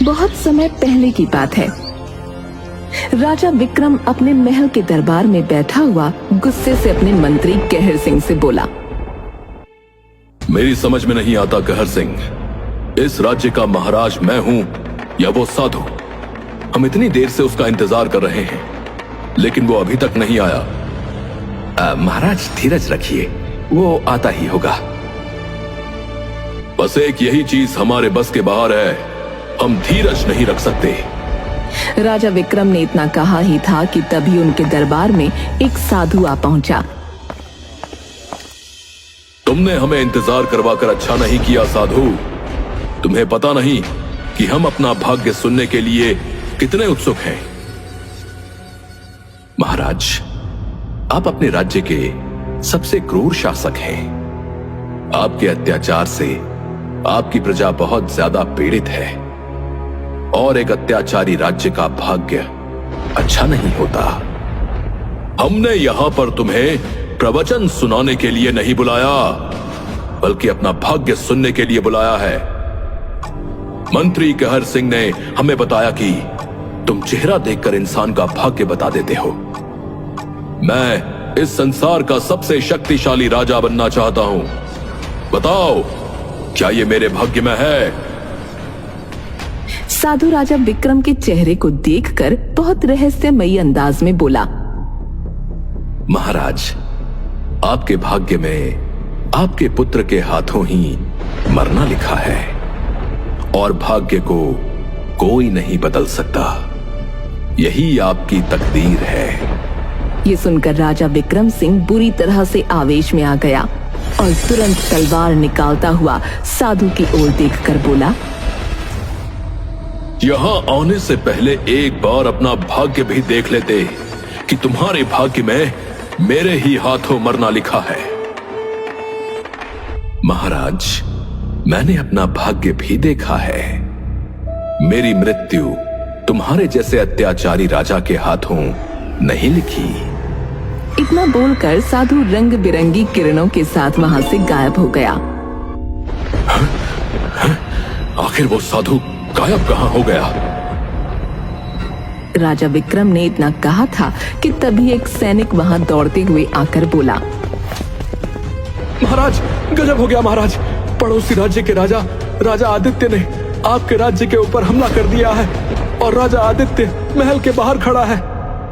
बहुत समय पहले की बात है। राजा विक्रम अपने महल के दरबार में बैठा हुआ गुस्से से अपने मंत्री कहर सिंह से बोला, मेरी समझ में नहीं आता कहर सिंह, इस राज्य का महाराज मैं हूं या वो साधु? हम इतनी देर से उसका इंतजार कर रहे हैं लेकिन वो अभी तक नहीं आया। महाराज धीरज रखिए, वो आता ही होगा। बस एक यही चीज हमारे बस के बाहर है, हम धीरज नहीं रख सकते। राजा विक्रम ने इतना कहा ही था कि तभी उनके दरबार में एक साधु आ पहुंचा। तुमने हमें इंतजार करवाकर अच्छा नहीं किया साधु। तुम्हें पता नहीं कि हम अपना भाग्य सुनने के लिए कितने उत्सुक हैं। महाराज, आप अपने राज्य के सबसे क्रूर शासक हैं। आपके अत्याचार से आपकी प्रजा बहुत ज्यादा पीड़ित है और एक अत्याचारी राज्य का भाग्य अच्छा नहीं होता। हमने यहां पर तुम्हें प्रवचन सुनाने के लिए नहीं बुलाया बल्कि अपना भाग्य सुनने के लिए बुलाया है। मंत्री कहर सिंह ने हमें बताया कि तुम चेहरा देखकर इंसान का भाग्य बता देते हो। मैं इस संसार का सबसे शक्तिशाली राजा बनना चाहता हूं। बताओ, क्या ये मेरे भाग्य में है? साधु राजा विक्रम के चेहरे को देखकर बहुत रहस्यमयी अंदाज में बोला, महाराज, आपके भाग्य में आपके पुत्र के हाथों ही मरना लिखा है और भाग्य को कोई नहीं बदल सकता। यही आपकी तकदीर है। ये सुनकर राजा विक्रम सिंह बुरी तरह से आवेश में आ गया और तुरंत तलवार निकालता हुआ साधु की ओर देखकर बोला, यहां आने से पहले एक बार अपना भाग्य भी देख लेते कि तुम्हारे भाग्य में मेरे ही हाथों मरना लिखा है। महाराज, मैंने अपना भाग्य भी देखा है। मेरी मृत्यु तुम्हारे जैसे अत्याचारी राजा के हाथों नहीं लिखी। इतना बोलकर साधु रंग बिरंगी किरणों के साथ वहां से गायब हो गया। आखिर वो साधु गायब कहां हो गया? राजा विक्रम ने इतना कहा था कि तभी एक सैनिक वहां दौड़ते हुए आकर बोला, महाराज, गजब हो गया महाराज। पड़ोसी राज्य के राजा आदित्य ने आपके राज्य के ऊपर हमला कर दिया है और राजा आदित्य महल के बाहर खड़ा है।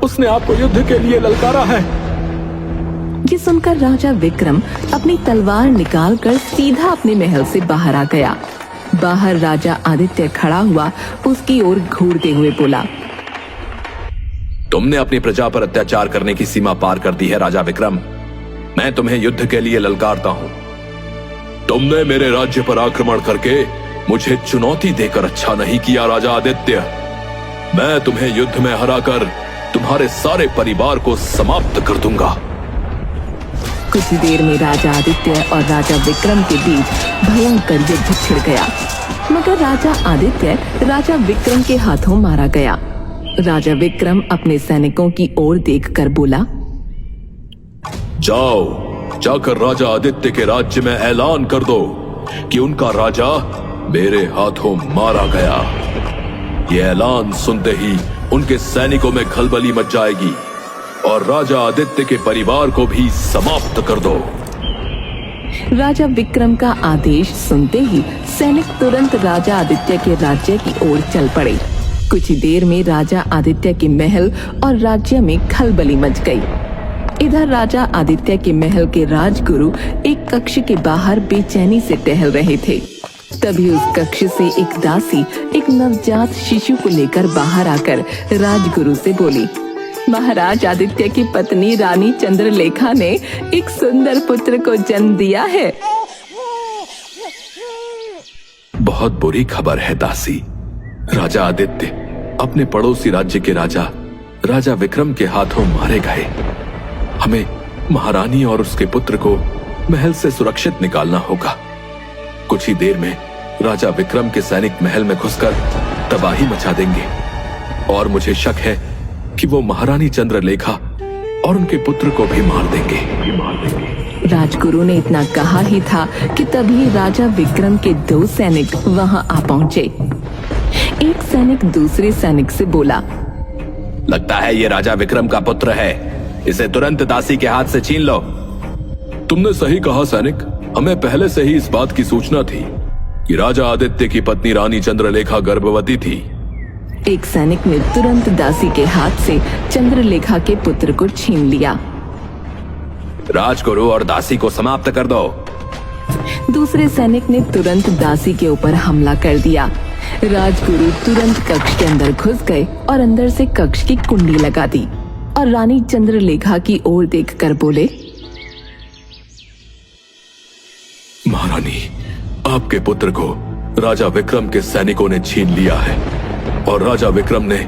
उसने आपको युद्ध के लिए ललकारा है। ये सुनकर राजा विक्रम अपनी तलवार निकालकर सीधा अपने महल से बाहर आ गया। बाहर राजा आदित्य खड़ा हुआ उसकी ओर घूरते हुए बोला, तुमने अपनी प्रजा पर अत्याचार करने की सीमा पार कर दी है राजा विक्रम। मैं तुम्हें युद्ध के लिए ललकारता हूं। तुमने मेरे राज्य पर आक्रमण करके मुझे चुनौती देकर अच्छा नहीं किया राजा आदित्य। मैं तुम्हें युद्ध में हराकर तुम्हारे सारे परिवार को समाप्त कर दूंगा। कुछ ही देर में राजा आदित्य और राजा विक्रम के बीच भयंकर युद्ध छिड़ गया, मगर राजा आदित्य राजा विक्रम के हाथों मारा गया। राजा विक्रम अपने सैनिकों की ओर देखकर बोला, जाओ, जाकर राजा आदित्य के राज्य में ऐलान कर दो कि उनका राजा मेरे हाथों मारा गया। ये ऐलान सुनते ही उनके सैनिकों में खलबली मच जाएगी और राजा आदित्य के परिवार को भी समाप्त कर दो। राजा विक्रम का आदेश सुनते ही सैनिक तुरंत राजा आदित्य के राज्य की ओर चल पड़े। कुछ ही देर में राजा आदित्य के महल और राज्य में खलबली मच गई। इधर राजा आदित्य के महल के राजगुरु एक कक्ष के बाहर बेचैनी से टहल रहे थे। तभी उस कक्ष से एक दासी एक नवजात शिशु को लेकर बाहर आकर राजगुरु से बोली, महाराज आदित्य की पत्नी रानी चंद्रलेखा ने एक सुंदर पुत्र को जन्म दिया है। बहुत बुरी खबर है दासी। राजा आदित्य अपने पड़ोसी राज्य के राजा विक्रम के हाथों मारे गए। हमें महारानी और उसके पुत्र को महल से सुरक्षित निकालना होगा। कुछ ही देर में राजा विक्रम के सैनिक महल में घुसकर तबाही मचा देंगे और मुझे शक है कि वो महारानी चंद्रलेखा और उनके पुत्र को भी मार देंगे। राजगुरु ने इतना कहा ही था कि तभी राजा विक्रम के 2 सैनिक वहां आ पहुंचे। एक सैनिक दूसरे सैनिक से बोला, लगता है ये राजा विक्रम का पुत्र है, इसे तुरंत दासी के हाथ से छीन लो। तुमने सही कहा सैनिक, हमें पहले से ही इस बात की सूचना थी कि राजा आदित्य की पत्नी रानी चंद्रलेखा गर्भवती थी। एक सैनिक ने तुरंत दासी के हाथ से चंद्रलेखा के पुत्र को छीन लिया। राजगुरु और दासी को समाप्त कर दो। दूसरे सैनिक ने तुरंत दासी के ऊपर हमला कर दिया। राजगुरु तुरंत कक्ष के अंदर घुस गए और अंदर से कक्ष की कुंडी लगा दी और रानी चंद्रलेखा की ओर देखकर बोले, महारानी, आपके पुत्र को राजा विक्रम के सैनिकों ने छीन लिया है और राजा विक्रम ने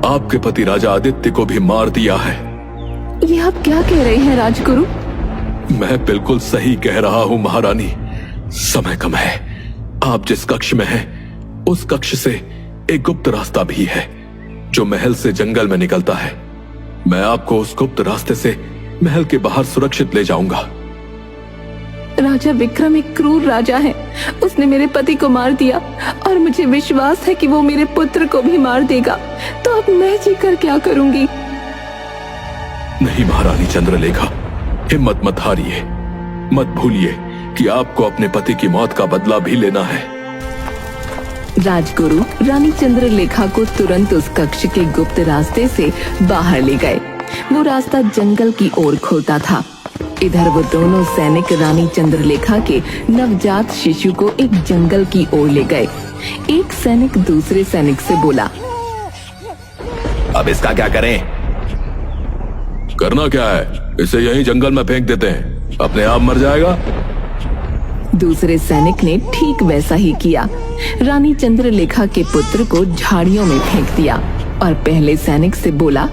आपके पति राजा आदित्य को भी मार दिया है। ये आप क्या कह रहे हैं राजगुरु? मैं बिल्कुल सही कह रहा हूं महारानी। समय कम है, आप जिस कक्ष में हैं, उस कक्ष से एक गुप्त रास्ता भी है जो महल से जंगल में निकलता है। मैं आपको उस गुप्त रास्ते से महल के बाहर सुरक्षित ले जाऊंगा। राजा विक्रम एक क्रूर राजा है। उसने मेरे पति को मार दिया और मुझे विश्वास है कि वो मेरे पुत्र को भी मार देगा। तो अब मैं जीकर क्या करूंगी? नहीं महारानी चंद्रलेखा, हिम्मत मत हारिए। मत भूलिए कि आपको अपने पति की मौत का बदला भी लेना है। राजगुरु रानी चंद्रलेखा को तुरंत उस कक्ष के गुप्त रास्ते से बाहर ले गए। वो रास्ता जंगल की ओर खोलता था। इधर वो दोनों सैनिक रानी चंद्रलेखा के नवजात शिशु को एक जंगल की ओर ले गए। एक सैनिक दूसरे सैनिक से बोला, अब इसका क्या करें? करना क्या है, इसे यहीं जंगल में फेंक देते हैं, अपने आप मर जाएगा। दूसरे सैनिक ने ठीक वैसा ही किया। रानी चंद्रलेखा के पुत्र को झाड़ियों में फेंक दिया और पहले सैनिक से बोला,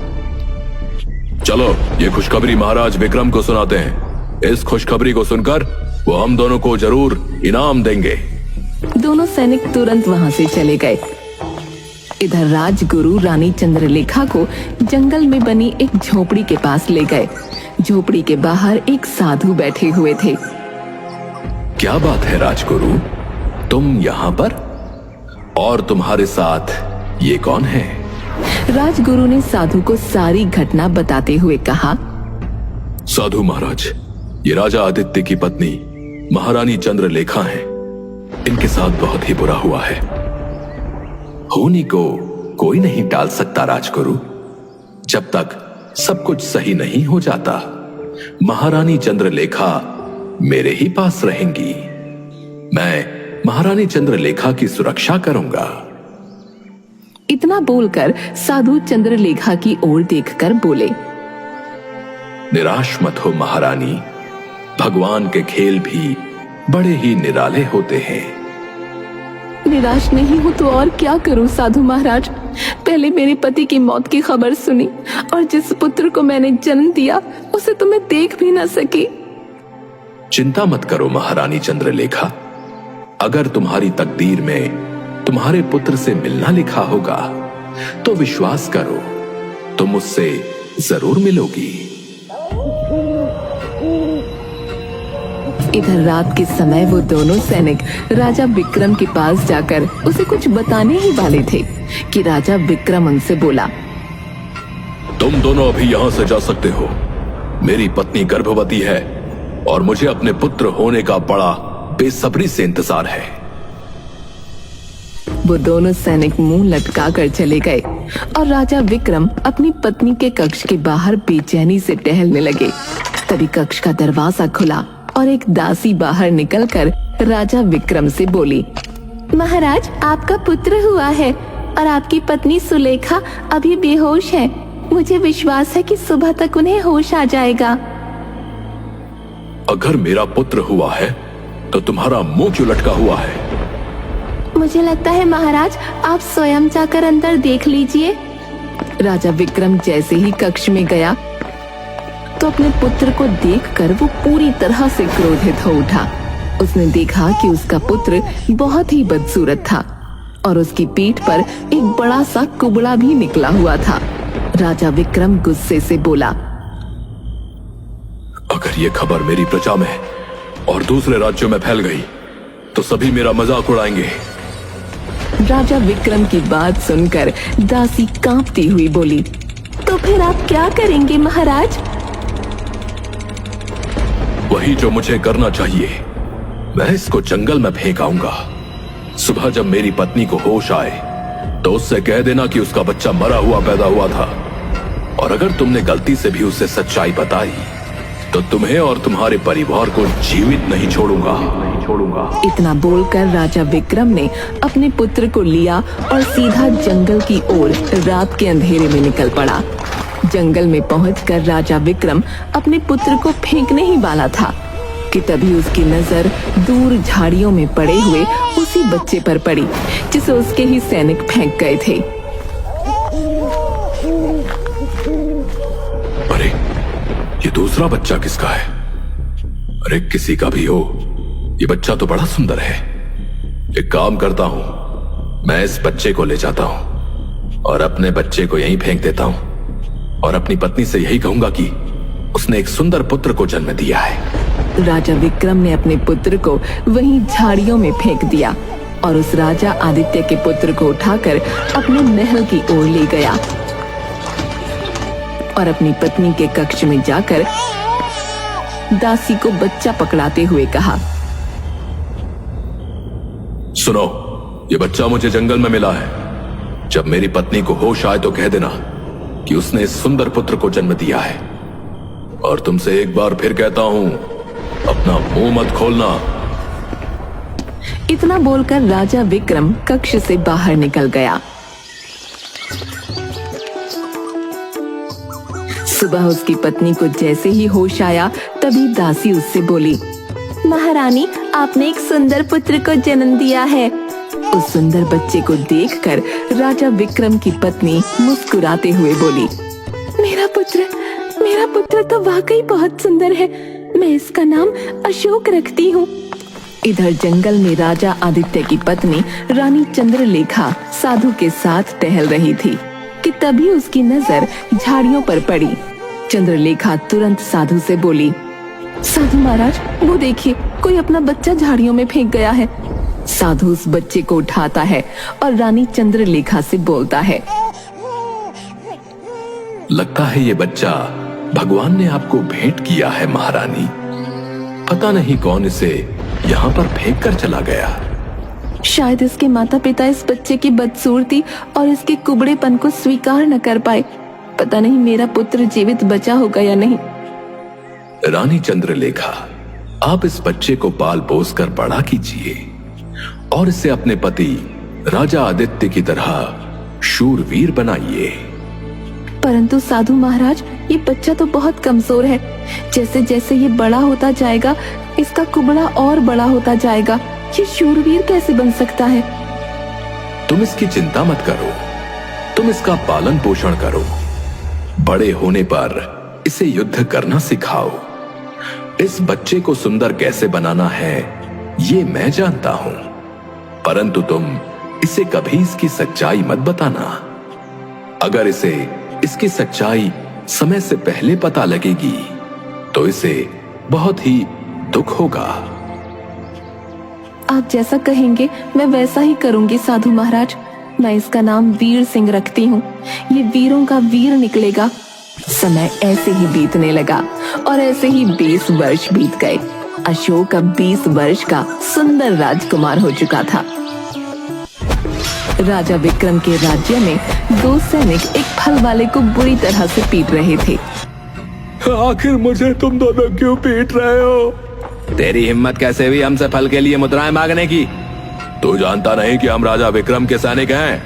चलो ये खुशखबरी महाराज विक्रम को सुनाते हैं। इस खुशखबरी को सुनकर वो हम दोनों को जरूर इनाम देंगे। दोनों सैनिक तुरंत वहां से चले गए। इधर राजगुरु रानी चंद्रलेखा को जंगल में बनी एक झोपड़ी के पास ले गए। झोपड़ी के बाहर एक साधु बैठे हुए थे। क्या बात है राजगुरु, तुम यहाँ पर? और तुम्हारे साथ ये कौन है? राजगुरु ने साधु को सारी घटना बताते हुए कहा, साधु महाराज, ये राजा आदित्य की पत्नी महारानी चंद्रलेखा हैं। इनके साथ बहुत ही बुरा हुआ है। होनी को कोई नहीं टाल सकता राजगुरु। जब तक सब कुछ सही नहीं हो जाता, महारानी चंद्रलेखा मेरे ही पास रहेंगी। मैं महारानी चंद्रलेखा की सुरक्षा करूंगा। इतना बोलकर साधु चंद्रलेखा की ओर देखकर बोले, निराश मत हो महारानी, भगवान के खेल भी बड़े ही निराले होते हैं। निराश नहीं हूँ तो और क्या करूँ साधु महाराज। पहले मेरे पति की मौत की खबर सुनी और जिस पुत्र को मैंने जन्म दिया उसे तो मैं देख भी ना सकी। चिंता मत करो महारानी चंद्रलेखा, अगर तुम्हारी तकदीर में तुम्हारे पुत्र से मिलना लिखा होगा तो विश्वास करो, तुम उससे जरूर मिलोगी। इधर रात के समय वो दोनों सैनिक राजा विक्रम के पास जाकर उसे कुछ बताने ही वाले थे कि राजा विक्रम उनसे बोला, तुम दोनों अभी यहाँ से जा सकते हो। मेरी पत्नी गर्भवती है और मुझे अपने पुत्र होने का बड़ा बेसब्री से इंतजार है। वो दोनों सैनिक मुंह लटका कर चले गए और राजा विक्रम अपनी पत्नी के कक्ष के बाहर बेचैनी से टहलने लगे। तभी कक्ष का दरवाजा खुला और एक दासी बाहर निकलकर राजा विक्रम से बोली, महाराज, आपका पुत्र हुआ है और आपकी पत्नी सुलेखा अभी बेहोश है। मुझे विश्वास है कि सुबह तक उन्हें होश आ जाएगा। अगर मेरा पुत्र हुआ है तो तुम्हारा मुंह क्यों लटका हुआ है? मुझे लगता है महाराज, आप स्वयं जाकर अंदर देख लीजिए। राजा विक्रम जैसे ही कक्ष में गया तो अपने पुत्र को देखकर वो पूरी तरह से क्रोधित हो उठा। उसने देखा कि उसका पुत्र बहुत ही बदसूरत था और उसकी पीठ पर एक बड़ा सा कुबड़ा भी निकला हुआ था। राजा विक्रम गुस्से से बोला, अगर ये खबर मेरी प्रजा में और दूसरे राज्यों में फैल गई तो सभी मेरा मजाक उड़ाएंगे। राजा विक्रम की बात सुनकर दासी कांपती हुई बोली, तो फिर आप क्या करेंगे महाराज? वही जो मुझे करना चाहिए, मैं इसको जंगल में फेंक आऊंगा। सुबह जब मेरी पत्नी को होश आए तो उससे कह देना कि उसका बच्चा मरा हुआ पैदा हुआ था, और अगर तुमने गलती से भी उसे सच्चाई बताई तो तुम्हें और तुम्हारे परिवार को जीवित नहीं छोड़ूंगा। इतना बोलकर राजा विक्रम ने अपने पुत्र को लिया और सीधा जंगल की ओर रात के अंधेरे में निकल पड़ा। जंगल में पहुंचकर राजा विक्रम अपने पुत्र को फेंकने ही वाला था कि तभी उसकी नजर दूर झाड़ियों में पड़े हुए उसी बच्चे पर पड़ी जिसे उसके ही सैनिक फेंक गए थे। अरे ये दूसरा बच्चा किसका है? अरे किसी का भी हो, ये बच्चा तो बड़ा सुंदर है। एक काम करता हूं, मैं इस बच्चे को ले जाता हूं और अपने बच्चे को यहीं फेंक देता हूं और अपनी पत्नी से यही कहूंगा कि उसने एक सुंदर पुत्र को जन्म दिया है। राजा विक्रम ने अपने पुत्र को वहीं झाड़ियों में फेंक दिया और उस राजा आदित्य के पुत्र को उठाकर अपने महल की ओर ले गया और अपनी पत्नी के कक्ष में जाकर दासी को बच्चा पकड़ाते हुए कहा, सुनो, ये बच्चा मुझे जंगल में मिला है। जब मेरी पत्नी को होश आए तो कह देना कि उसने इस सुंदर पुत्र को जन्म दिया है। और तुमसे एक बार फिर कहता हूं, अपना मुंह मत खोलना। इतना बोलकर राजा विक्रम कक्ष से बाहर निकल गया। सुबह उसकी पत्नी को जैसे ही होश आया तभी दासी उससे बोली, महारानी, आपने एक सुंदर पुत्र को जन्म दिया है। उस सुंदर बच्चे को देखकर राजा विक्रम की पत्नी मुस्कुराते हुए बोली, मेरा पुत्र तो वाकई बहुत सुंदर है। मैं इसका नाम अशोक रखती हूँ। इधर जंगल में राजा आदित्य की पत्नी रानी चंद्रलेखा साधु के साथ टहल रही थी कि तभी उसकी नजर झाड़ियों पर पड़ी। चंद्रलेखा तुरंत साधु से बोली, साधु महाराज, वो देखिए, कोई अपना बच्चा झाड़ियों में फेंक गया है। साधु उस बच्चे को उठाता है और रानी चंद्रलेखा से बोलता है, लगता है ये बच्चा भगवान ने आपको भेंट किया है महारानी। पता नहीं कौन इसे यहाँ पर फेंक कर चला गया। शायद इसके माता पिता इस बच्चे की बदसूरती और इसके कुबड़ेपन को स्वीकार न कर पाए। पता नहीं मेरा पुत्र जीवित बचा होगा या नहीं। रानी चंद्रलेखा, आप इस बच्चे को पाल पोस कर बड़ा कीजिए और इसे अपने पति राजा आदित्य की तरह शूरवीर बनाइए। परंतु साधु महाराज, ये बच्चा तो बहुत कमजोर है। जैसे जैसे ये बड़ा होता जाएगा, इसका कुबड़ा और बड़ा होता जाएगा। ये शूरवीर कैसे बन सकता है? तुम इसकी चिंता मत करो, तुम इसका पालन पोषण करो। बड़े होने पर इसे युद्ध करना सिखाओ। इस बच्चे को सुंदर कैसे बनाना है ये मैं जानता हूं, परंतु तुम इसे कभी इसकी सच्चाई मत बताना। अगर इसे इसकी सच्चाई समय से पहले पता लगेगी तो इसे बहुत ही दुख होगा। आप जैसा कहेंगे मैं वैसा ही करूंगी साधु महाराज। मैं इसका नाम वीर सिंह रखती हूँ। ये वीरों का वीर निकलेगा। समय ऐसे ही बीतने लगा और ऐसे ही 20 वर्ष बीत गए। अशोक अब 20 वर्ष का सुंदर राजकुमार हो चुका था। राजा विक्रम के राज्य में 2 सैनिक एक फल वाले को बुरी तरह से पीट रहे थे। आखिर मुझे तुम दोनों क्यों पीट रहे हो? तेरी हिम्मत कैसे हुई हमसे फल के लिए मुद्राएं मांगने की? तू जानता नहीं कि हम राजा विक्रम के सैनिक हैं?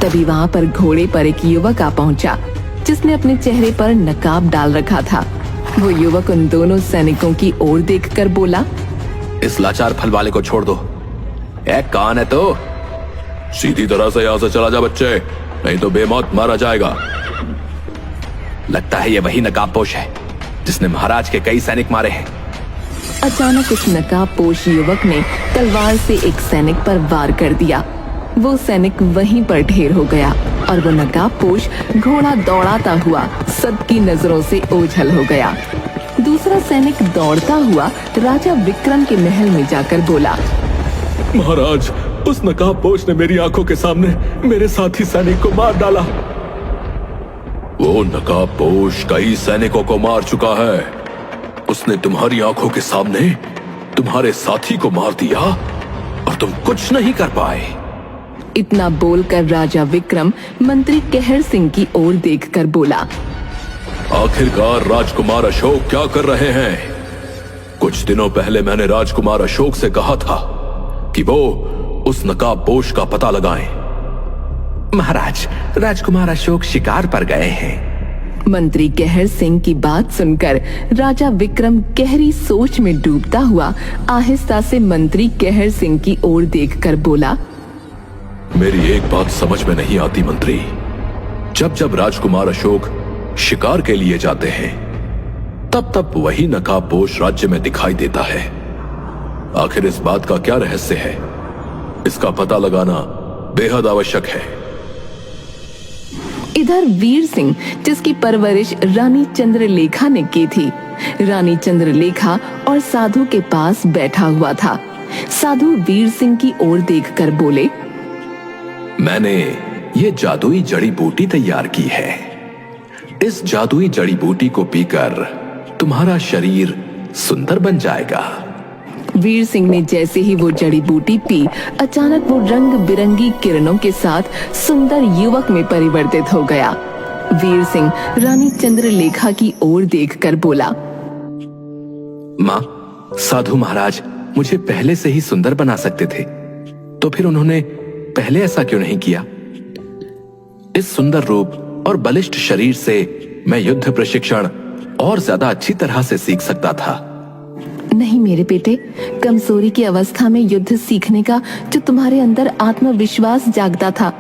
तभी वहां पर घोड़े पर एक युवक आ पहुंचा जिसने अपने चेहरे पर नकाब डाल रखा था। वो युवक उन दोनों सैनिकों की ओर देखकर बोला, इस लाचार फल वाले को छोड़ दो। एक कौन है तो? सीधी तरह से यहाँ से चला जा बच्चे, नहीं तो बेमौत मारा जाएगा। लगता है ये वही नकाबपोश है जिसने महाराज के कई सैनिक मारे हैं। अचानक उस नकाबपोश युवक ने तलवार से एक सैनिक पर वार कर दिया। वो सैनिक वहीं पर ढेर हो गया और वो नकाबपोश घोड़ा दौड़ाता हुआ सबकी नजरों से ओझल हो गया। दूसरा सैनिक दौड़ता हुआ राजा विक्रम के महल में जाकर बोला, महाराज, उस नकाबपोश ने मेरी आंखों के सामने मेरे साथी सैनिक को मार डाला। वो नकाबपोश कई सैनिकों को मार चुका है। उसने तुम्हारी आंखों के सामने तुम्हारे साथी को मार दिया और तुम कुछ नहीं कर पाए। इतना बोलकर राजा विक्रम मंत्री कहर सिंह की ओर देखकर बोला, आखिरकार राजकुमार अशोक क्या कर रहे हैं? कुछ दिनों पहले मैंने राजकुमार अशोक से कहा था कि वो उस नकाबपोश का पता लगाएं। महाराज, राजकुमार अशोक शिकार पर गए हैं। मंत्री कहर सिंह की बात सुनकर राजा विक्रम गहरी सोच में डूबता हुआ आहिस्ता से मंत्री कहर सिंह की ओर देखकर बोला, मेरी एक बात समझ में नहीं आती मंत्री। जब जब राजकुमार अशोक शिकार के लिए जाते हैं तब तब वही नकाबपोश राज्य में दिखाई देता है। आखिर इस बात का क्या रहस्य है? इसका पता लगाना बेहद आवश्यक है। इधर वीर सिंह, जिसकी परवरिश रानी चंद्रलेखा ने की थी, रानी चंद्रलेखा और साधु के पास बैठा हुआ था। साधु वीर सिंह की ओर देखकर बोले, मैंने ये जादुई जड़ी बूटी तैयार की है। इस जादुई जड़ी बूटी को पीकर तुम्हारा शरीर सुंदर बन जाएगा। वीर सिंह ने जैसे ही वो जड़ी बूटी पी, अचानक वो रंग बिरंगी किरणों के साथ सुंदर युवक में परिवर्तित हो गया। वीर सिंह रानी चंद्रलेखा की ओर देखकर बोला, माँ, साधु महाराज मुझे पहले से ही सुंदर बना सकते थे, तो फिर उन्होंने पहले ऐसा क्यों नहीं किया? इस सुंदर रूप और बलिष्ठ शरीर से मैं युद्ध प्रशिक्षण और ज्यादा अच्छी तरह से सीख सकता था। नहीं मेरे बेटे, कमजोरी की अवस्था में युद्ध सीखने का जो तुम्हारे अंदर आत्मविश्वास जागता था,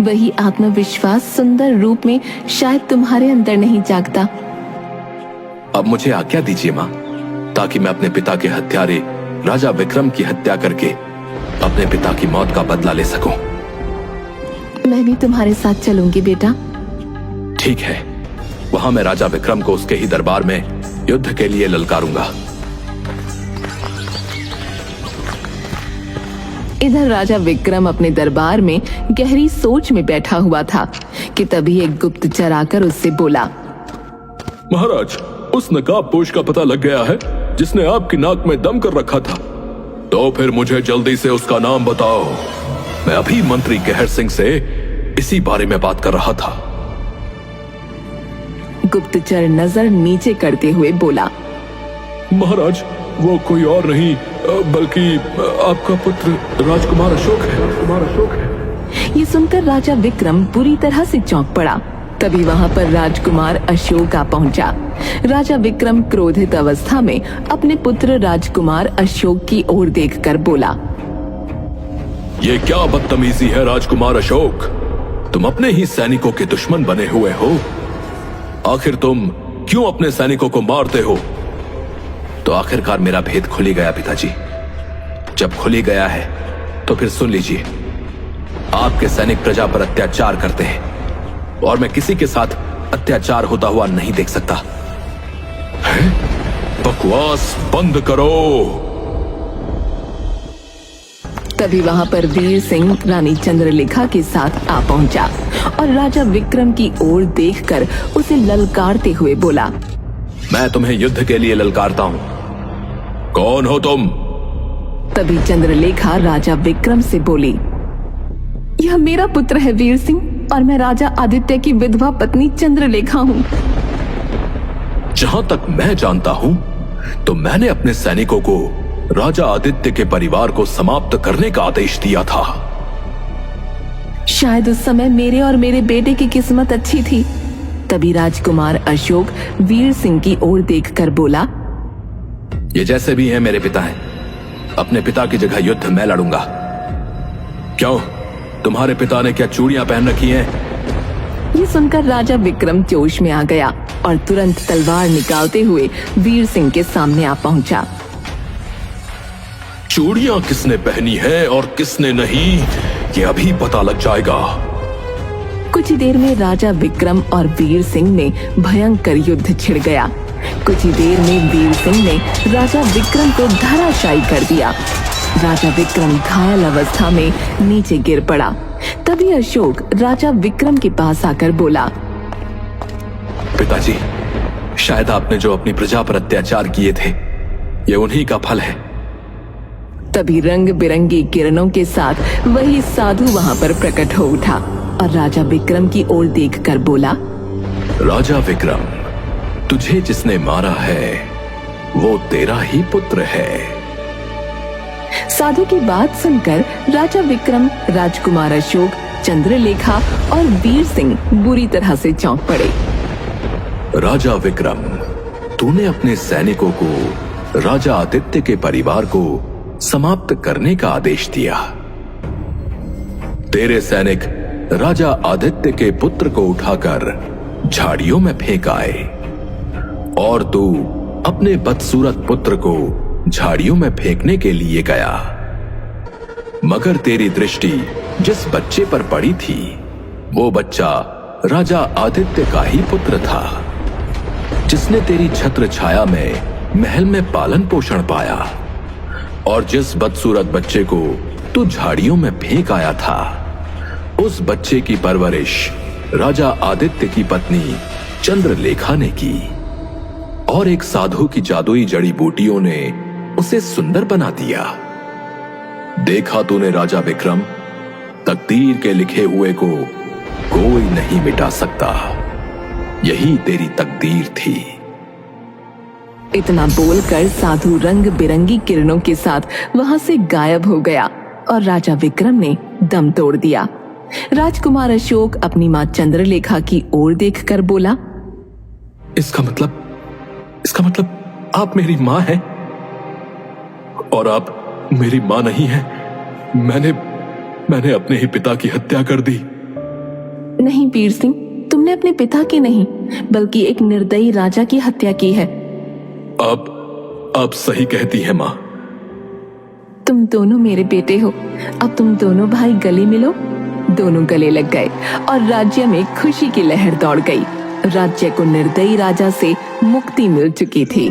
वही आत्मविश्वास सुंदर रूप में शायद तुम्हारे अंदर नहीं जागता। अब मुझे आज्ञा दीजिए माँ, ताकि मैं अपने पिता के हत्यारे राजा विक्रम की हत्या करके अपने पिता की मौत का बदला ले सकूं। मैं भी तुम्हारे साथ चलूंगी बेटा। ठीक है, वहां मैं राजा विक्रम को उसके ही दरबार में युद्ध के लिए ललकारूंगा। इधर राजा विक्रम अपने दरबार में गहरी सोच में बैठा हुआ था कि तभी एक गुप्तचर आकर उससे बोला, महाराज, उस नकाबपोश का पता लग गया है जिसने आपकी नाक में दम कर रखा था। तो फिर मुझे जल्दी से उसका नाम बताओ। मैं अभी मंत्री कहर सिंह से इसी बारे में बात कर रहा था। गुप्तचर नजर नीचे करते हुए बोला, महाराज, वो कोई और नहीं बल्कि आपका पुत्र राजकुमार अशोक है। ये सुनकर राजा विक्रम बुरी तरह से चौंक पड़ा। तभी वहां पर राजकुमार अशोक आ पहुंचा। राजा विक्रम क्रोधित अवस्था में अपने पुत्र राजकुमार अशोक की ओर देखकर बोला, ये क्या बदतमीजी है राजकुमार अशोक? तुम अपने ही सैनिकों के दुश्मन बने हुए हो। आखिर तुम क्यों अपने सैनिकों को मारते हो? तो आखिरकार मेरा भेद खुल ही गया पिताजी। जब खुल ही गया है तो फिर सुन लीजिए, आपके सैनिक प्रजा पर अत्याचार करते हैं और मैं किसी के साथ अत्याचार होता हुआ नहीं देख सकता। बकवास बंद करो। तभी वहां पर वीर सिंह रानी चंद्रलेखा के साथ आ पहुंचा और राजा विक्रम की ओर देखकर उसे ललकारते हुए बोला, मैं तुम्हें युद्ध के लिए ललकारता हूं। कौन हो तुम? तभी चंद्रलेखा राजा विक्रम से बोली, यह मेरा पुत्र है वीर सिंह और मैं राजा आदित्य की विधवा पत्नी चंद्रलेखा हूँ। जहां तक मैं जानता हूं तो मैंने अपने सैनिकों को राजा आदित्य के परिवार को समाप्त करने का आदेश दिया था। शायद उस समय मेरे और मेरे बेटे की किस्मत अच्छी थी। तभी राजकुमार अशोक वीर सिंह की ओर देखकर बोला, ये जैसे भी हैं मेरे पिता हैं। अपने पिता की जगह युद्ध मैं लड़ूंगा। क्यों, तुम्हारे पिता ने क्या चूड़ियां पहन रखी हैं? ये सुनकर राजा विक्रम जोश में आ गया और तुरंत तलवार निकालते हुए वीर सिंह के सामने आ पहुंचा। चूड़ियां किसने पहनी है और किसने नहीं, ये अभी पता लग जाएगा। कुछ ही देर में राजा विक्रम और वीर सिंह में भयंकर युद्ध छिड़ गया। कुछ ही देर में वीर सिंह ने राजा विक्रम को धराशायी कर दिया। राजा विक्रम घायल अवस्था में नीचे गिर पड़ा। तभी अशोक राजा विक्रम के पास आकर बोला, पिताजी, शायद आपने जो अपनी प्रजा पर अत्याचार किए थे, ये उन्हीं का फल है। तभी रंग बिरंगी किरणों के साथ वही साधु वहां पर प्रकट हो उठा और राजा विक्रम की ओर देखकर बोला, राजा विक्रम, तुझे जिसने मारा है वो तेरा ही पुत्र है। साधु की बात सुनकर राजा विक्रम, राजकुमार अशोक, चंद्रलेखा और वीर सिंह बुरी तरह से चौंक पड़े। राजा विक्रम, तूने अपने सैनिकों को राजा आदित्य के परिवार को समाप्त करने का आदेश दिया। तेरे सैनिक राजा आदित्य के पुत्र को उठाकर झाड़ियों में फेंक आए और तू अपने बदसूरत पुत्र को झाड़ियों में फेंकने के लिए गया, मगर तेरी दृष्टि जिस बच्चे पर पड़ी थी वो बच्चा राजा आदित्य का ही पुत्र था, जिसने तेरी छत्र छाया में महल में पालन पोषण पाया। और जिस बदसूरत बच्चे को तू झाड़ियों में फेंक आया था, उस बच्चे की परवरिश राजा आदित्य की पत्नी चंद्रलेखा ने की और एक साधु की जादुई जड़ी बूटियों ने उसे सुंदर बना दिया। देखा तूने राजा विक्रम, तकदीर के लिखे हुए को कोई नहीं मिटा सकता, यही तेरी तकदीर थी। इतना बोलकर साधु रंग बिरंगी किरणों के साथ वहां से गायब हो गया और राजा विक्रम ने दम तोड़ दिया। राजकुमार अशोक अपनी मां चंद्रलेखा की ओर देखकर बोला, इसका मतलब आप मेरी मां हैं और आप मेरी मां नहीं हैं। मैंने अपने ही पिता की हत्या कर दी। नहीं वीर सिंह, तुमने अपने पिता की नहीं बल्कि एक निर्दयी राजा की हत्या की है। आप सही कहती हैं मां। तुम दोनों मेरे बेटे हो। अब तुम दोनों भाई गले मिलो। दोनों गले लग गए और राज्य में खुशी की लहर दौड़ गई। राज्य को निर्दयी राजा से मुक्ति मिल चुकी थी।